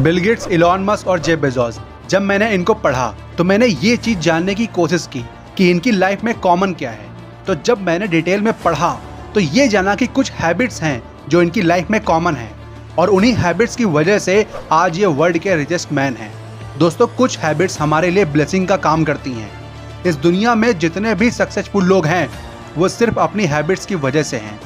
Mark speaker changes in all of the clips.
Speaker 1: Bill Gates, Elon Musk और Jeff Bezos, जब मैंने इनको पढ़ा तो मैंने ये चीज़ जानने की कोशिश की कि इनकी लाइफ में कॉमन क्या है। तो जब मैंने डिटेल में पढ़ा तो ये जाना कि कुछ हैबिट्स हैं जो इनकी लाइफ में कॉमन है और उन्हीं हैबिट्स की वजह से आज ये वर्ल्ड के रिचेस्ट मैन हैं। दोस्तों, कुछ हैबिट्स हमारे लिए ब्लेसिंग का काम करती हैं। इस दुनिया में जितने भी सक्सेसफुल लोग हैं वो सिर्फ अपनी हैबिट्स की वजह से हैं।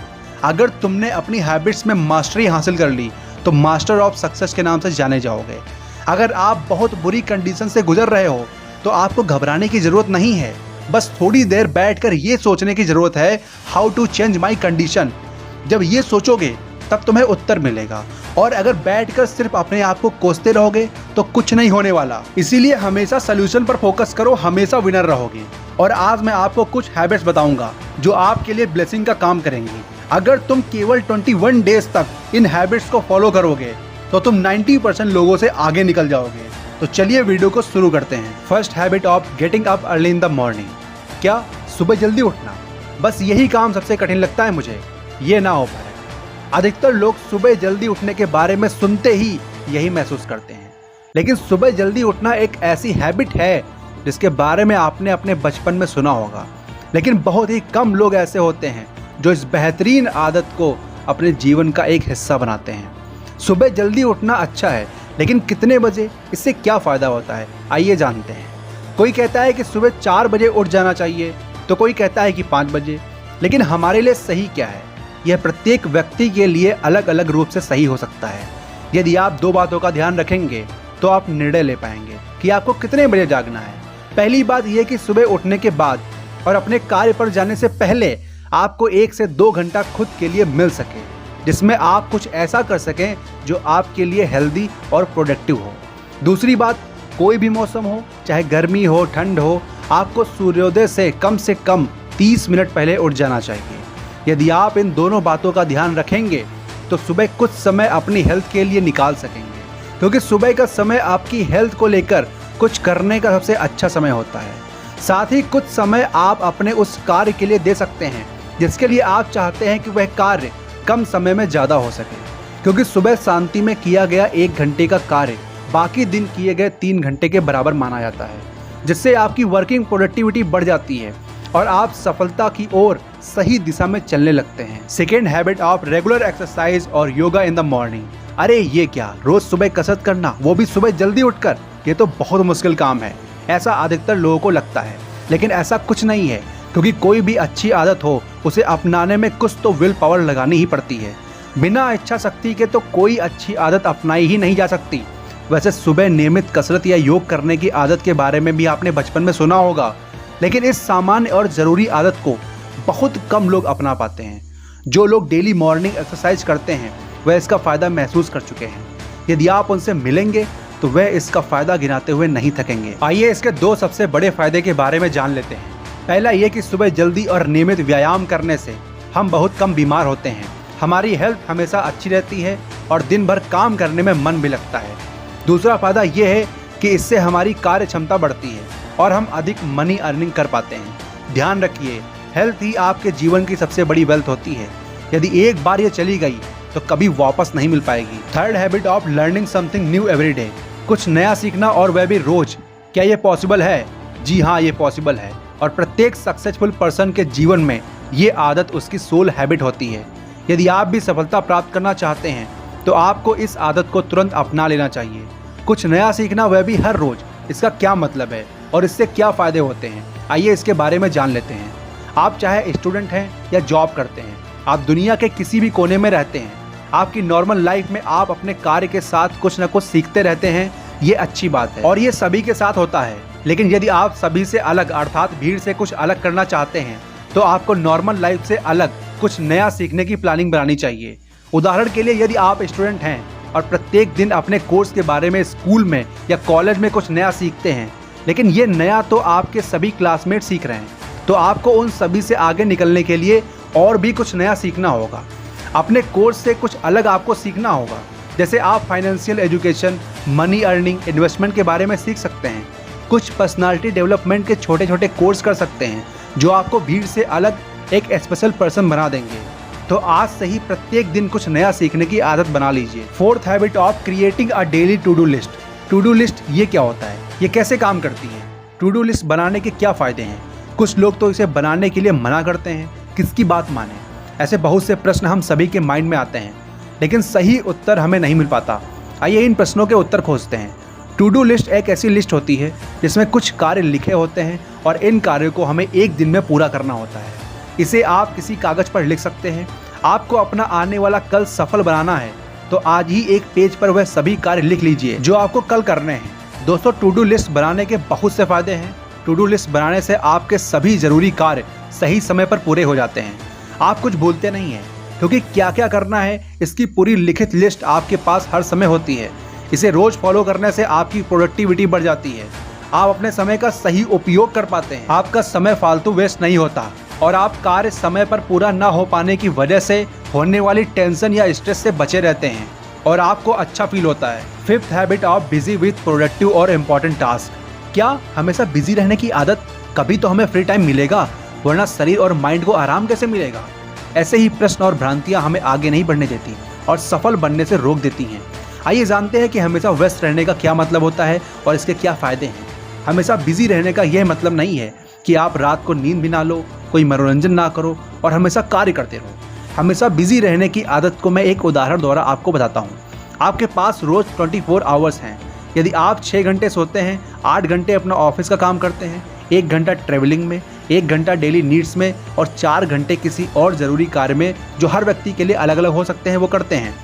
Speaker 1: अगर तुमने अपनी हैबिट्स में मास्टरी हासिल कर ली तो मास्टर ऑफ सक्सेस के नाम से जाने जाओगे। अगर आप बहुत बुरी कंडीशन से गुजर रहे हो तो आपको घबराने की ज़रूरत नहीं है, बस थोड़ी देर बैठकर ये सोचने की ज़रूरत है how to change my condition. जब ये सोचोगे तब तुम्हें उत्तर मिलेगा, और अगर बैठकर सिर्फ अपने आप को कोसते रहोगे तो कुछ नहीं होने वाला। इसीलिए हमेशा सोल्यूशन पर फोकस करो, हमेशा विनर रहोगे। और आज मैं आपको कुछ हैबिट्स बताऊंगा जो आपके लिए ब्लेसिंग का काम करेंगी। अगर तुम केवल 21 डेज तक इन हैबिट्स को फॉलो करोगे तो तुम 90% लोगों से आगे निकल जाओगे। तो चलिए वीडियो को शुरू करते हैं। First habit of getting up early in the morning. क्या सुबह जल्दी उठना? बस यही काम सबसे कठिन लगता है मुझे, ये ना हो पाए। अधिकतर लोग सुबह जल्दी उठने के बारे में सुनते ही यही महसूस करते हैं, लेकिन सुबह जल्दी उठना एक ऐसी हैबिट है जिसके बारे में आपने अपने बचपन में सुना होगा, लेकिन बहुत ही कम लोग ऐसे होते हैं जो इस बेहतरीन आदत को अपने जीवन का एक हिस्सा बनाते हैं। सुबह जल्दी उठना अच्छा है, लेकिन कितने बजे, इससे क्या फ़ायदा होता है, आइए जानते हैं। कोई कहता है कि सुबह 4 बजे उठ जाना चाहिए, तो कोई कहता है कि 5 बजे। लेकिन हमारे लिए सही क्या है, यह प्रत्येक व्यक्ति के लिए अलग अलग रूप से सही हो सकता है। यदि आप 2 बातों का ध्यान रखेंगे तो आप निर्णय ले पाएंगे कि आपको कितने बजे जागना है। पहली बात यह कि सुबह उठने के बाद और अपने कार्य पर जाने से पहले आपको 1 से 2 घंटा खुद के लिए मिल सके, जिसमें आप कुछ ऐसा कर सकें जो आपके लिए हेल्दी और प्रोडक्टिव हो। दूसरी बात, कोई भी मौसम हो, चाहे गर्मी हो ठंड हो, आपको सूर्योदय से कम 30 मिनट पहले उठ जाना चाहिए। यदि आप इन दोनों बातों का ध्यान रखेंगे तो सुबह कुछ समय अपनी हेल्थ के लिए निकाल सकेंगे, क्योंकि सुबह का समय आपकी हेल्थ को लेकर कुछ करने का सबसे अच्छा समय होता है। साथ ही कुछ समय आप अपने उस कार्य के लिए दे सकते हैं जिसके लिए आप चाहते हैं कि वह कार्य कम समय में ज़्यादा हो सके, क्योंकि सुबह शांति में किया गया 1 घंटे का कार्य बाकी दिन किए गए 3 घंटे के बराबर माना जाता है, जिससे आपकी वर्किंग प्रोडक्टिविटी बढ़ जाती है और आप सफलता की ओर सही दिशा में चलने लगते हैं। Second habit of regular exercise और योगा इन द मॉर्निंग। अरे ये क्या, रोज सुबह कसरत करना, वो भी सुबह जल्दी उठकर? ये तो बहुत मुश्किल काम है, ऐसा अधिकतर लोगों को लगता है। लेकिन ऐसा कुछ नहीं है, क्योंकि कोई भी अच्छी आदत हो उसे अपनाने में कुछ तो विल पावर लगानी ही पड़ती है। बिना इच्छा शक्ति के तो कोई अच्छी आदत अपनाई ही नहीं जा सकती। वैसे सुबह नियमित कसरत या योग करने की आदत के बारे में भी आपने बचपन में सुना होगा, लेकिन इस सामान्य और ज़रूरी आदत को बहुत कम लोग अपना पाते हैं। जो लोग डेली मॉर्निंग एक्सरसाइज करते हैं वह इसका फ़ायदा महसूस कर चुके हैं। यदि आप उनसे मिलेंगे तो वह इसका फ़ायदा गिनाते हुए नहीं थकेंगे। आइए इसके 2 सबसे बड़े फ़ायदे के बारे में जान लेते हैं। पहला ये कि सुबह जल्दी और नियमित व्यायाम करने से हम बहुत कम बीमार होते हैं, हमारी हेल्थ हमेशा अच्छी रहती है और दिन भर काम करने में मन भी लगता है। दूसरा फ़ायदा ये है कि इससे हमारी कार्य क्षमता बढ़ती है और हम अधिक मनी अर्निंग कर पाते हैं। ध्यान रखिए, हेल्थ ही आपके जीवन की सबसे बड़ी वेल्थ होती है। यदि एक बार ये चली गई तो कभी वापस नहीं मिल पाएगी। Third habit of learning something new every day. कुछ नया सीखना, और वह भी रोज। क्या ये पॉसिबल है? जी हाँ, ये पॉसिबल है, और प्रत्येक सक्सेसफुल पर्सन के जीवन में ये आदत उसकी सोल हैबिट होती है। यदि आप भी सफलता प्राप्त करना चाहते हैं तो आपको इस आदत को तुरंत अपना लेना चाहिए। कुछ नया सीखना, वह भी हर रोज। इसका क्या मतलब है और इससे क्या फ़ायदे होते हैं, आइए इसके बारे में जान लेते हैं। आप चाहे स्टूडेंट हैं या जॉब करते हैं, आप दुनिया के किसी भी कोने में रहते हैं, आपकी नॉर्मल लाइफ में आप अपने कार्य के साथ कुछ न कुछ सीखते रहते हैं। ये अच्छी बात है और ये सभी के साथ होता है। लेकिन यदि आप सभी से अलग, अर्थात भीड़ से कुछ अलग करना चाहते हैं तो आपको नॉर्मल लाइफ से अलग कुछ नया सीखने की प्लानिंग बनानी चाहिए। उदाहरण के लिए, यदि आप स्टूडेंट हैं और प्रत्येक दिन अपने कोर्स के बारे में स्कूल में या कॉलेज में कुछ नया सीखते हैं, लेकिन ये नया तो आपके सभी क्लासमेट सीख रहे हैं, तो आपको उन सभी से आगे निकलने के लिए और भी कुछ नया सीखना होगा। अपने कोर्स से कुछ अलग आपको सीखना होगा। जैसे आप financial education, money earning, investment के बारे में सीख सकते हैं। कुछ पर्सनालिटी डेवलपमेंट के छोटे छोटे कोर्स कर सकते हैं जो आपको भीड़ से अलग एक स्पेशल पर्सन बना देंगे। तो आज से ही प्रत्येक दिन कुछ नया सीखने की आदत बना लीजिए। Fourth habit of creating a daily to do list. To do list ये क्या होता है, ये कैसे काम करती है, टू डू लिस्ट बनाने के क्या फ़ायदे हैं? कुछ लोग तो इसे बनाने के लिए मना करते हैं, किसकी बात माने। ऐसे बहुत से प्रश्न हम सभी के माइंड में आते हैं, लेकिन सही उत्तर हमें नहीं मिल पाता। आइए इन प्रश्नों के उत्तर खोजते हैं। टू डू लिस्ट एक ऐसी लिस्ट होती है जिसमें कुछ कार्य लिखे होते हैं और इन कार्यों को हमें एक दिन में पूरा करना होता है। इसे आप किसी कागज़ पर लिख सकते हैं। आपको अपना आने वाला कल सफल बनाना है तो आज ही एक पेज पर वह सभी कार्य लिख लीजिए जो आपको कल करने हैं। दोस्तों, टू डू लिस्ट बनाने के बहुत से फायदे हैं। टू डू लिस्ट बनाने से आपके सभी ज़रूरी कार्य सही समय पर पूरे हो जाते हैं। आप कुछ भूलते नहीं हैं, क्योंकि क्या क्या करना है इसकी पूरी लिखित लिस्ट आपके पास हर समय होती है। इसे रोज़ फॉलो करने से आपकी प्रोडक्टिविटी बढ़ जाती है। आप अपने समय का सही उपयोग कर पाते हैं। आपका समय फालतू वेस्ट नहीं होता और आप कार्य समय पर पूरा ना हो पाने की वजह से होने वाली टेंशन या स्ट्रेस से बचे रहते हैं और आपको अच्छा फील होता है। Fifth habit of busy with productive और इम्पॉर्टेंट टास्क। क्या हमेशा बिजी रहने की आदत? कभी तो हमें फ्री टाइम मिलेगा, वरना शरीर और माइंड को आराम कैसे मिलेगा? ऐसे ही प्रश्न और भ्रांतियां हमें आगे नहीं बढ़ने देती और सफल बनने से रोक देती हैं। आइए जानते हैं कि हमेशा व्यस्त रहने का क्या मतलब होता है और इसके क्या फ़ायदे हैं। हमेशा बिजी रहने का यह मतलब नहीं है कि आप रात को नींद भी ना लो, कोई मनोरंजन ना करो और हमेशा कार्य करते रहो। हमेशा बिजी रहने की आदत को मैं एक उदाहरण द्वारा आपको बताता हूँ। आपके पास रोज़ 24 आवर्स हैं। यदि आप 6 घंटे सोते हैं, 8 घंटे अपना ऑफिस का काम करते हैं, 1 घंटा ट्रैवलिंग में, 1 घंटा डेली नीड्स में और 4 घंटे किसी और ज़रूरी कार्य में जो हर व्यक्ति के लिए अलग अलग हो सकते हैं वो करते हैं,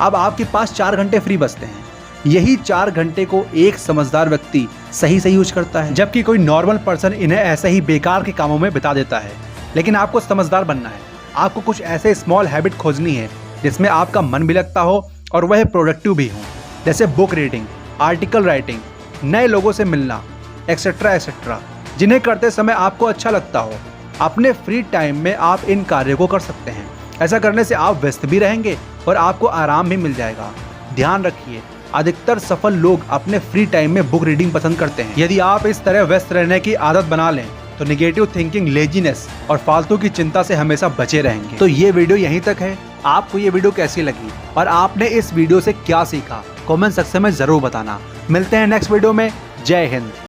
Speaker 1: अब आपके पास 4 घंटे फ्री बचते हैं। यही 4 घंटे को एक समझदार व्यक्ति सही यूज करता है, जबकि कोई नॉर्मल पर्सन इन्हें ऐसे ही बेकार के कामों में बिता देता है। लेकिन आपको समझदार बनना है। आपको कुछ ऐसे स्मॉल हैबिट खोजनी है जिसमें आपका मन भी लगता हो और वह प्रोडक्टिव भी हो, जैसे बुक रीडिंग, आर्टिकल राइटिंग, नए लोगों से मिलना, एक्सेट्रा एक्सेट्रा, जिन्हें करते समय आपको अच्छा लगता हो। अपने फ्री टाइम में आप इन कार्यों को कर सकते हैं। ऐसा करने से आप व्यस्त भी रहेंगे और आपको आराम भी मिल जाएगा। ध्यान रखिए, अधिकतर सफल लोग अपने फ्री टाइम में बुक रीडिंग पसंद करते हैं। यदि आप इस तरह व्यस्त रहने की आदत बना लें तो निगेटिव थिंकिंग, लेजीनेस और फालतू की चिंता से हमेशा बचे रहेंगे। तो ये वीडियो यहीं तक है। आपको ये वीडियो कैसी लगी और आपने इस वीडियो से क्या सीखा, कमेंट सेक्शन में जरूर बताना। मिलते हैं नेक्स्ट वीडियो में। जय हिंद।